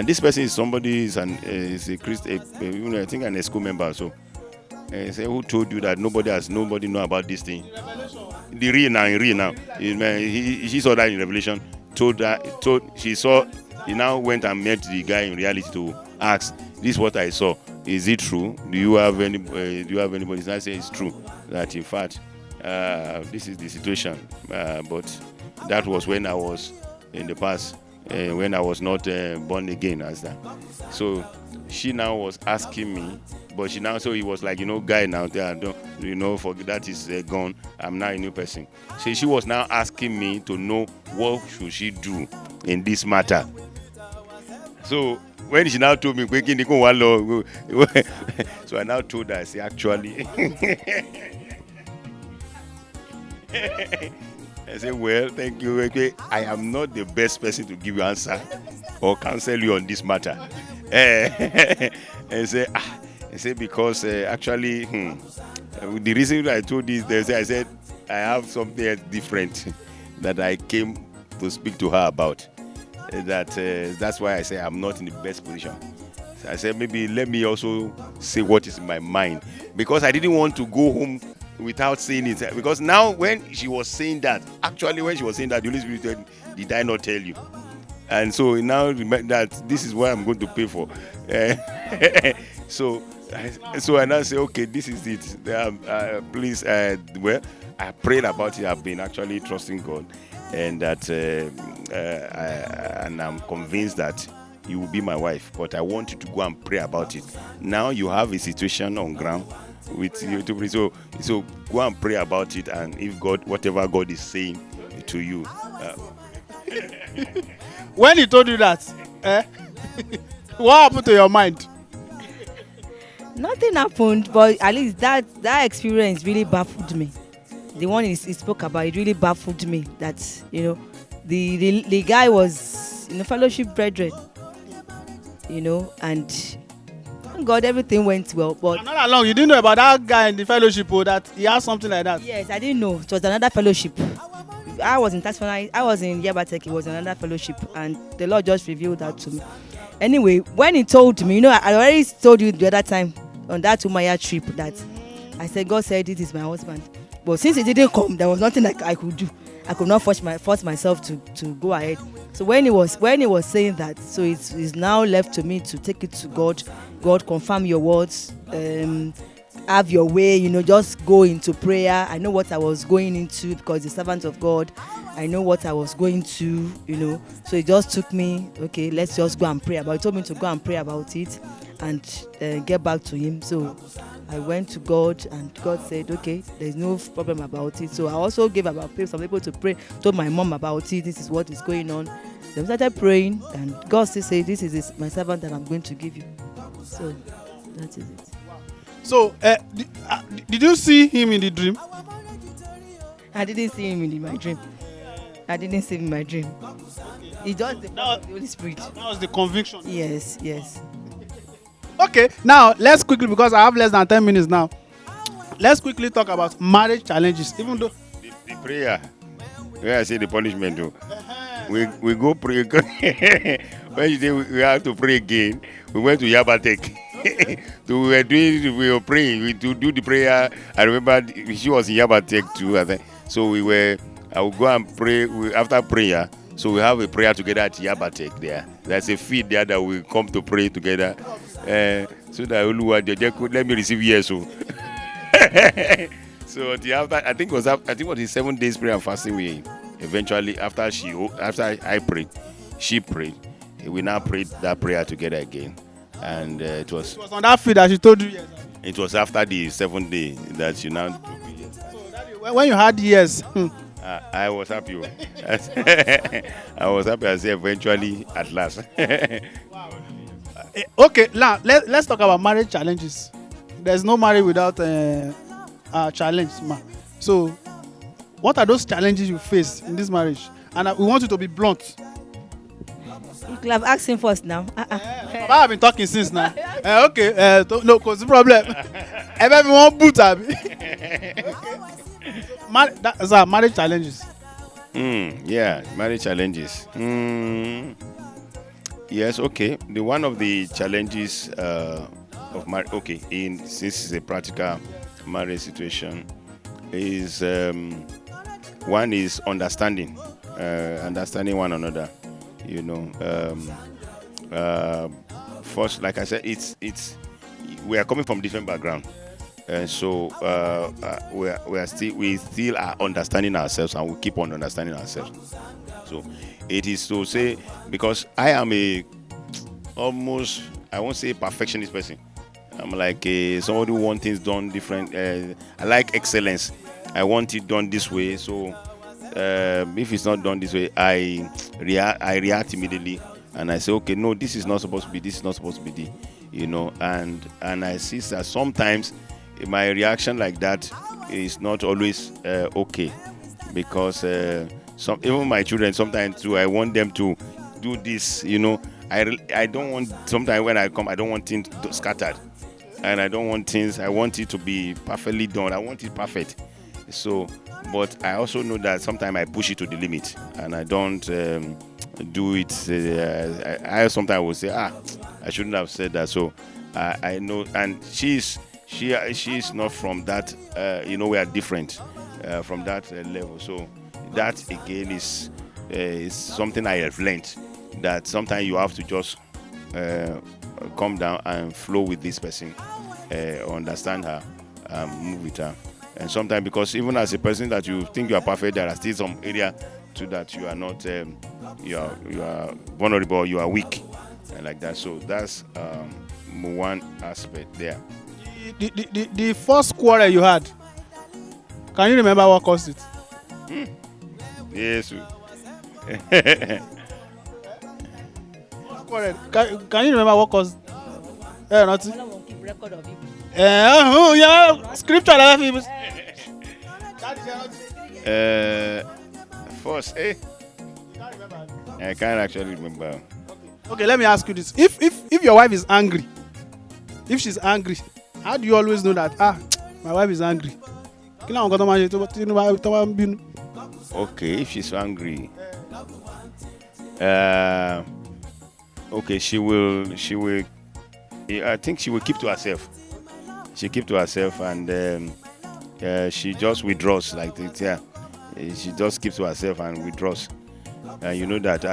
this person is somebody is a Christian, I think an ESCO member. So he said, who told you that nobody know about this thing? The real now. She saw that in Revelation. She saw. He now went and met the guy in reality to ask, this is what I saw. Is it true? Do you have anybody? I say it's true. That in fact, this is the situation. But that was when I was in the past, when I was not born again as that. So she now was asking me, but so he was like, guy now there, for that is gone. I'm now a new person. So she was now asking me to know what should she do in this matter. So when she now told me, so I now told her, I say, actually, I said, well, thank you. I am not the best person to give you answer or counsel you on this matter. I say because actually, the reason I told this, I said, I have something else different that I came to speak to her about. That's why I say I'm not in the best position. So I said, maybe let me also say what is in my mind, because I didn't want to go home without saying it. Because now when she was saying that, the Holy Spirit said, did I not tell you? And so now remember that this is what I'm going to pay for. So I now say, okay, this is it. Please, well, I prayed about it. I've been actually trusting God, and that and I'm convinced that you will be my wife. But I want you to go and pray about it. Now you have a situation on ground with you to pray. So go and pray about it, and if God, whatever God is saying to you. When he told you that, what happened to your mind? Nothing happened, but at least that experience really baffled me. The one he spoke about, it really baffled me. That the guy was fellowship brethren, and thank God everything went well. But And all along, you didn't know about that guy in the fellowship, that he has something like that. yes, I didn't know it was another fellowship. I was in Tasmania. I was in Yabatek. It was another fellowship, and the Lord just revealed that to me. Anyway, when he told me, I already told you the other time on that Omoiran trip that I said, God said this is my husband. But since he didn't come, there was nothing I could do. I could not force myself to go ahead. So when he was saying that, so it's now left to me to take it to God. God, confirm your words. Have your way, just go into prayer. I know what I was going into because the servant of God. I know what I was going to, So it just took me, okay, let's just go and pray about it. He told me to go and pray about it and get back to him. So I went to God and God said, okay, there's no problem about it. So I also gave some people to pray, told my mom about it. This is what is going on. Then we started praying and God still said, this is my servant that I'm going to give you. So that is it. So, did you see him in the dream? I didn't see him in my dream. I didn't see him in my dream. He just the Holy Spirit. That was the conviction. Yes. Okay, now let's quickly, because I have less than 10 minutes now. Let's quickly talk about marriage challenges. Even though the prayer, where I say the punishment too. We go pray. When you say we have to pray again, we went to Yabatek. we were praying. We do the prayer. I remember she was in Yabatek too. I think. So I would go and pray after prayer. So we have a prayer together at Yabatek there. There's a feed there that we come to pray together. So that let me receive yes. So after I think it was the 7 days prayer and fasting we eventually after I prayed, she prayed. We now prayed that prayer together again. And it was on that field that she told you yes. It was after the 7th day that you now told me yes. So when you had yes, I was happy. I was happy. I said eventually at last. Okay, now let's talk about marriage challenges. There's no marriage without challenge, ma. So, what are those challenges you face in this marriage? And we want you to be blunt. You could have asked him first now. Papa have been talking since now. Okay, no, cause the problem. Everyone boot abi. That's our marriage challenges. Yeah, marriage challenges. Yes, okay. One of the challenges of marriage, since it's a practical marriage situation, is one is understanding one another. First, like I said, we are coming from different background, and so we still are understanding ourselves, and we keep on understanding ourselves. So it is to say, because I am I won't say perfectionist person. I'm like somebody who wants things done different. I like excellence. I want it done this way. So if it's not done this way, I react immediately, and I say, okay, no, this is not supposed to be. This is not supposed to be and I see that sometimes my reaction like that is not always okay, because even my children sometimes too, I want them to do this. I don't want, sometimes when I come, I don't want things scattered, and I don't want things. I want it to be perfectly done. I want it perfect. So, but I also know that sometimes I push it to the limit, and I don't do it. I sometimes will say, I shouldn't have said that. So I know, and she's not from that. We are different from that level. So that again is something I have learned, that sometimes you have to just come down and flow with this person, understand her, move with her. And sometimes, because even as a person that you think you are perfect, there are still some area to that you are not, you are vulnerable, you are weak, and like that. So that's one aspect there. The first quarrel you had, can you remember what caused it? Yes. Can you remember what caused? Nothing. Ọlọ́run keep record of it. Yeah, scripture that people. First, I can't actually remember. Okay, let me ask you this: if your wife is angry, if she's angry, how do you always know that my wife is angry? Kí làwọn nǹkan tó máa ń ṣe tó máa ń bínú? Okay, if she's angry, okay, she will. I think she will keep to herself. She keep to herself, and she just withdraws like this. Yeah, she just keeps to herself and withdraws. And you know that.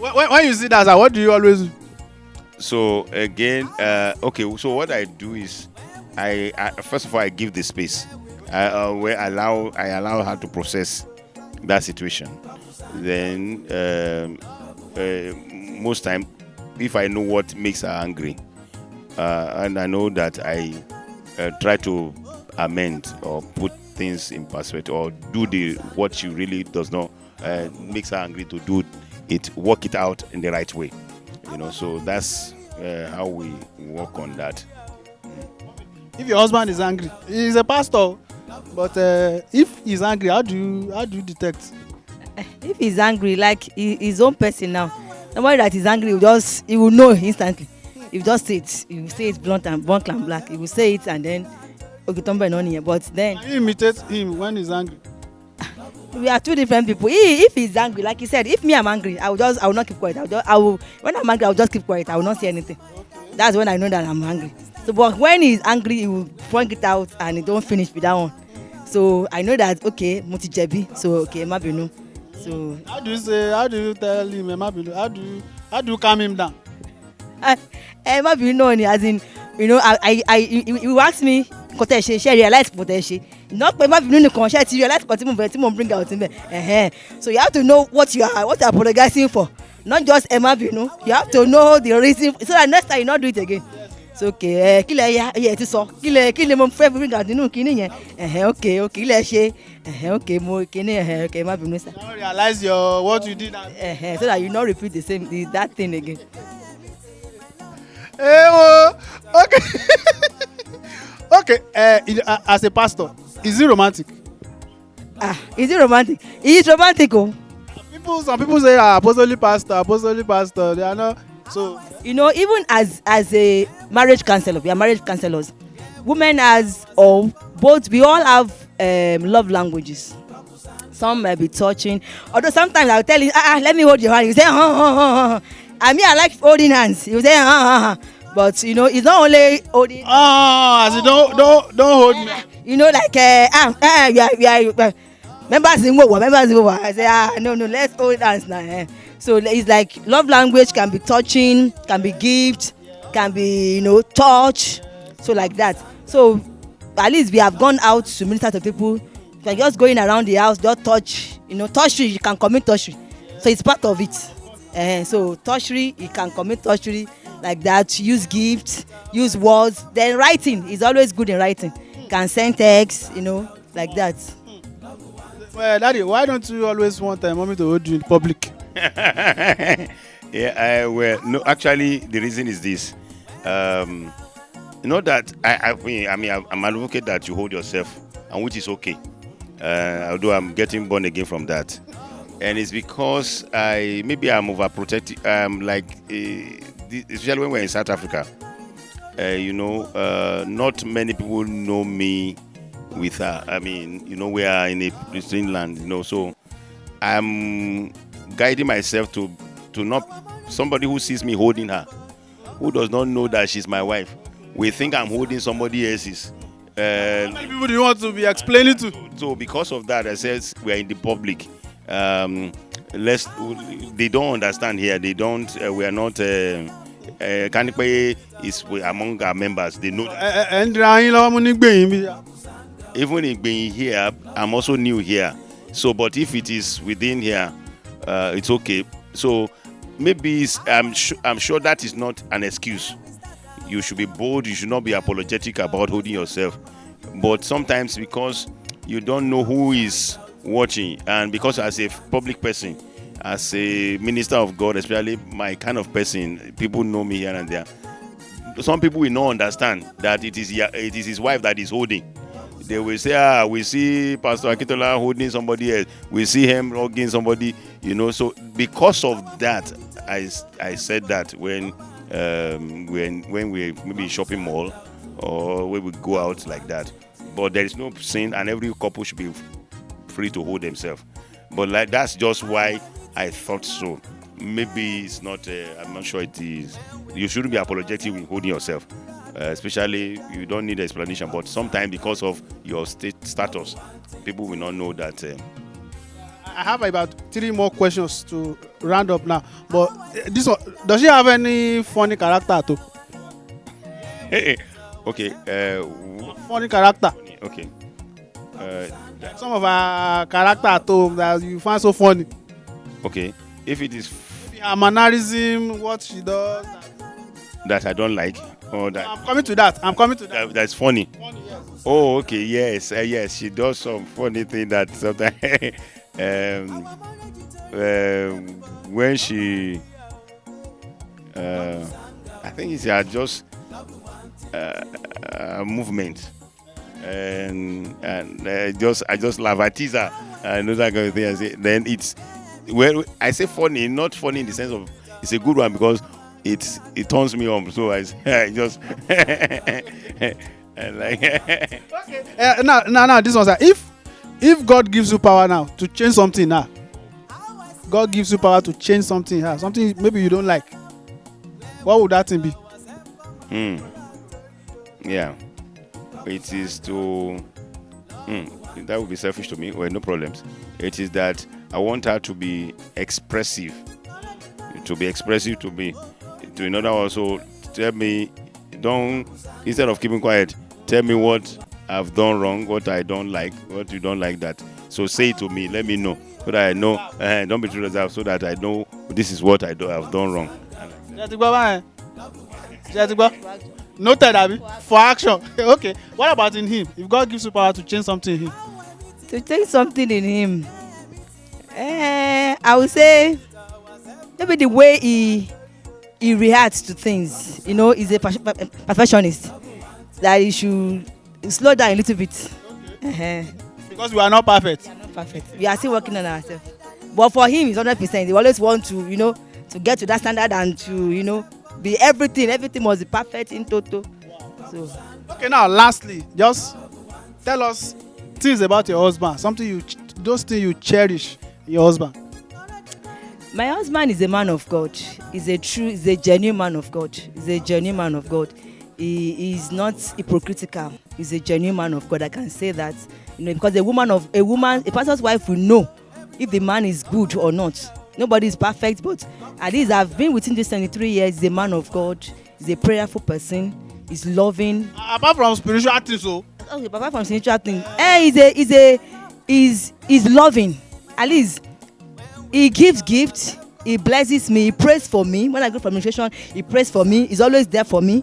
When you see that, what do you always do? So again, okay. So what I do is, I first of all I give the space. I allow her to process that situation. Then most time, if I know what makes her angry, and I know that I try to amend or put things in perspective or do what she really does not makes her angry to do it, work it out in the right way. So that's how we work on that. If your husband is angry, he's a pastor, but if he's angry, how do you detect? If he's angry, like his own person now, somebody that is angry he will know instantly. He will just say it. He will say it blunt and black. He will say it and then okay, but then can you imitate him when he's angry? We are two different people. If he's angry, like he said, if me I'm angry, I will not keep quiet. When I'm angry, I will just keep quiet. I will not say anything. That's when I know that I'm angry. So, but when he's angry, he will point it out and he don't finish with that one. So I know that okay, Muti Jebi. So okay, Mabinu. So how do you tell him how do you calm him down? Mabinu, as in, you ask me, she realize potential. Not by Mabinu nìkan, she realize what bring out in there. So you have to know what you are apologizing for. Not just Mabinu. You have to know the reason so that next time you not do it again. So okay, ti sọ. Kile mo fẹ́ bring out nínú kíni yẹn. Okay, kile ṣe. Okay, mo kíni okay, Mabinu sir. Now realize what you did. So that you not repeat that thing again. Okay. Okay, as a pastor, is he romantic? Is he romantic? He is romantic. Some people say apostolic pastor. They are not. So even as a marriage counselor, we are marriage counselors. Women both, we all have love languages. Some may be touching, although sometimes I'll tell you, let me hold your hand. You say, I mean, I like holding hands. You say, but it's not only holding. As you don't hold me. Like we are members in what? I say, no, let's hold hands now. So it's like love language can be touching, can be gift, can be touch, so like that. So at least we have gone out to minister to people. You can just going around the house, just touch, touchery, you can commit touchery. So it's part of it. So touchery, you can commit touchery like that. Use gifts, use words. Then writing is always good in writing. Can send text, like that. Well, Daddy, why don't you always want mommy to hold you in public? Yeah, no, actually, the reason is this. That I'm an advocate that you hold yourself, and which is okay. Although I'm getting born again from that, and it's because I'm overprotective. Especially when we're in South Africa, not many people know me with her. We are in a pristine land, so I'm guiding myself to not somebody who sees me holding her, who does not know that she's my wife. We think I'm holding somebody else's. How many people do you want to be explaining to? So because of that, I says we are in the public. They don't understand here. They don't. We are not. Kanipe is among our members. They know. Even in being here, I'm also new here. So, but if it is within here, it's okay. So maybe I'm sure that is not an excuse. You should be bold. You should not be apologetic about holding yourself. But sometimes because you don't know who is watching. And because as a public person, as a minister of God, especially my kind of person, people know me here and there. Some people will not understand that it is his wife that is holding. They will say, we see Pastor Akitola holding somebody else. We see him hugging somebody, So because of that, I said that when we maybe shopping mall or when we go out like that. But there is no sin, and every couple should be free to hold themselves. But that's just why I thought so. Maybe it's not. I'm not sure it is. You shouldn't be apologetic when holding yourself. Especially, you don't need explanation. But sometimes, because of your status, people will not know that. I have about 3 more questions to round up now. But this one, does she have any funny character too? Okay. Funny character. Okay. Some of her character at home that you find so funny. Okay. If it is Her mannerism, what she does. that I don't like, or that I'm coming to that. that's funny. Funny, yes. Oh, okay, yes, she does some funny thing that sometimes when she I think it's just movement, and I just laugh. I tease her, I know that kind of thing. I say, then it's I say funny, not funny in the sense of it's a good one because it turns me on. So I just and like Okay. Now, this one's if God gives you power now to change something now, God gives you power to change something now, something maybe you don't like, what would that thing be? Yeah, it is to that would be selfish to me. Well, no problems. It is that I want her to be expressive, to me. To in order also tell me, don't, instead of keeping quiet, tell me what I've done wrong, what I don't like, what you don't like that. So say it to me, let me know, so that I know. Don't be too reserved, so that I know this is what I've done wrong. Noted, Abby. For action. Okay. What about in him? If God gives you power to change something in him. To change something in him, I would say maybe the way he reacts to things. He's a perfectionist. That he should slow down a little bit. Because we are not perfect. We are not perfect. We are still working on ourselves. But for him, it's 100%. He always want to, to get to that standard and to, be everything. Everything must be perfect in total. So. Okay, now lastly, just tell us things about your husband. Those things you cherish in your husband. My husband is a man of God. He's a genuine man of God. He is not hypocritical. He's a genuine man of God. I can say that, because a pastor's wife will know if the man is good or not. Nobody is perfect, but at least I've been with him this 23 years. He's a man of God. He's a prayerful person. He's loving. Apart from spiritual things, so. Okay, apart from spiritual things, he's loving. At least he gives gifts. He blesses me. He prays for me. When I go for administration, he prays for me. He's always there for me.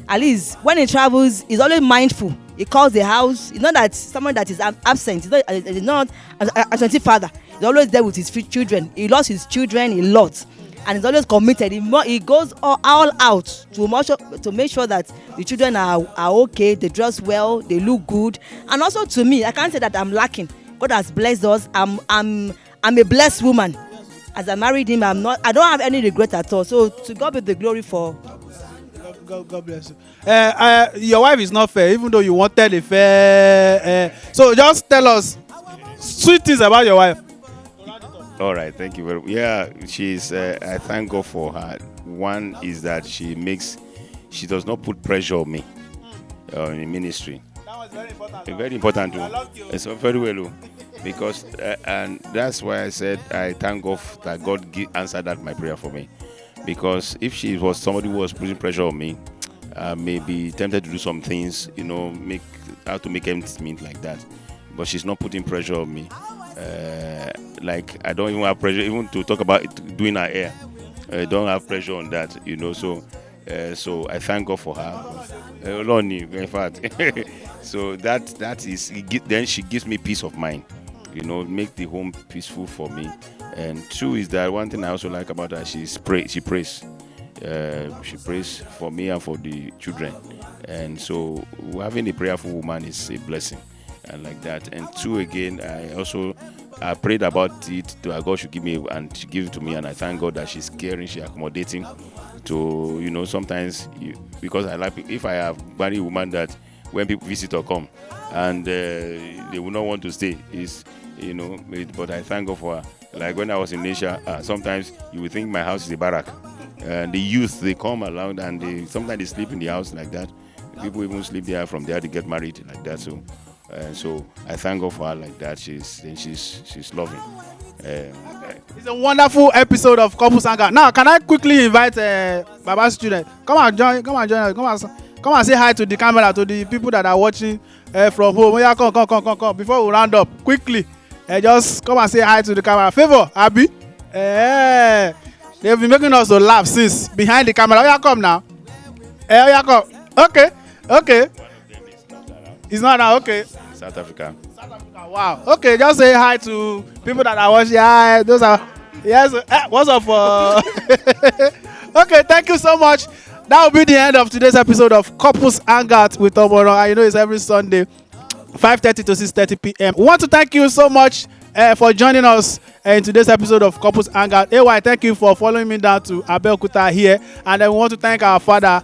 At least when he travels, he's always mindful. He calls the house. It's not that someone that is absent. He's not an absentee father. He's always there with his children. He lost his children a lot, and he's always committed. He goes all out to make sure that the children are okay. They dress well. They look good. And also to me, I can't say that I'm lacking. God has blessed us. I'm a blessed woman. As I married him, I don't have any regret at all. So to God be the glory for. God bless you. Your wife is not fair, even though you wanted a fair. So just tell us sweet things about your wife. All right, thank you very much. Yeah, she's. I thank God for her. One is that she does not put pressure on me in ministry. That was very important. Very important too. I love you. It's very well, because and that's why I said I thank God that God answered that my prayer for me. Because if she was somebody who was putting pressure on me, I may be tempted to do some things, how to make ends meet like that. But she's not putting pressure on me. Like I don't even have pressure even to talk about doing her hair. I don't have pressure on that, So I thank God for her. In fact, So that is then she gives me peace of mind. Make the home peaceful for me. And two is that one thing I also like about her, she prays. She prays for me and for the children. And so having a prayerful woman is a blessing, and like that. And two again, I prayed about it that God should give me, and she gave it to me, and I thank God that she's caring, she's accommodating. To sometimes because I like, if I have married a woman that when people visit or come and they will not want to stay, but I thank God for her. Like when I was in Asia, sometimes you would think my house is a barrack, and the youth, they come around and sometimes they sleep in the house like that. People even sleep there, from there to get married like that. So I thank God for her like that. She's loving. It's a wonderful episode of Couples Hangout. Now, can I quickly invite Baba's student? Come and join us. Come and say hi to the camera, to the people that are watching from home. Yeah, come. Before we round up, quickly, just come and say hi to the camera. Favor, Abby. They've been making us to laugh since behind the camera. Oh, yeah, come now. Oh, yeah, come. Okay. It's not now. Okay. South Africa. Wow. Okay, just say hi to people that are watching. Hi, those are. Yes. What's up? Okay, thank you so much. That will be the end of today's episode of Couples Hangout with Omoiran. It's every Sunday, 5:30 to 6:30 p.m. We want to thank you so much for joining us in today's episode of Couples Hangout. AY, thank you for following me down to Abeokuta here. And then we want to thank our father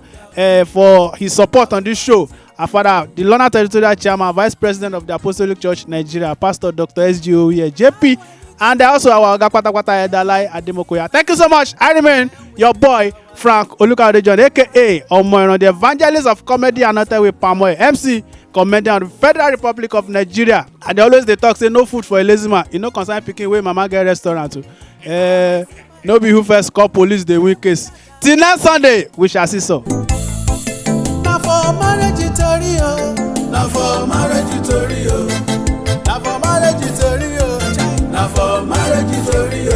for his support on this show. Our father, the Lona Territorial Chairman, Vice President of the Apostolic Church Nigeria, Pastor Dr. SGO here, JP, and also our Oga Kwata Edalai Ademokoya. Thank you so much. I remain your boy, Frank Olukadejon, aka Omoiran, the evangelist of comedy anointed with palm oil, MC, comedian of the Federal Republic of Nigeria. And they talk, say no food for a lazy man. Concern picking where mama get restaurant too. No be who first call police the win case. Till next Sunday, we shall see so. Na for marriage tori o, na for marriage tori o, na for marriage tori o, na for marriage tori o.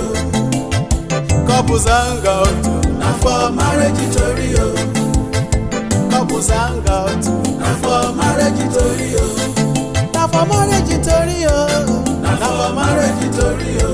Couples Hangout, na for marriage tori o. Couples Hangout, na for marriage tori o, na for marriage tori o, na for marriage tori o.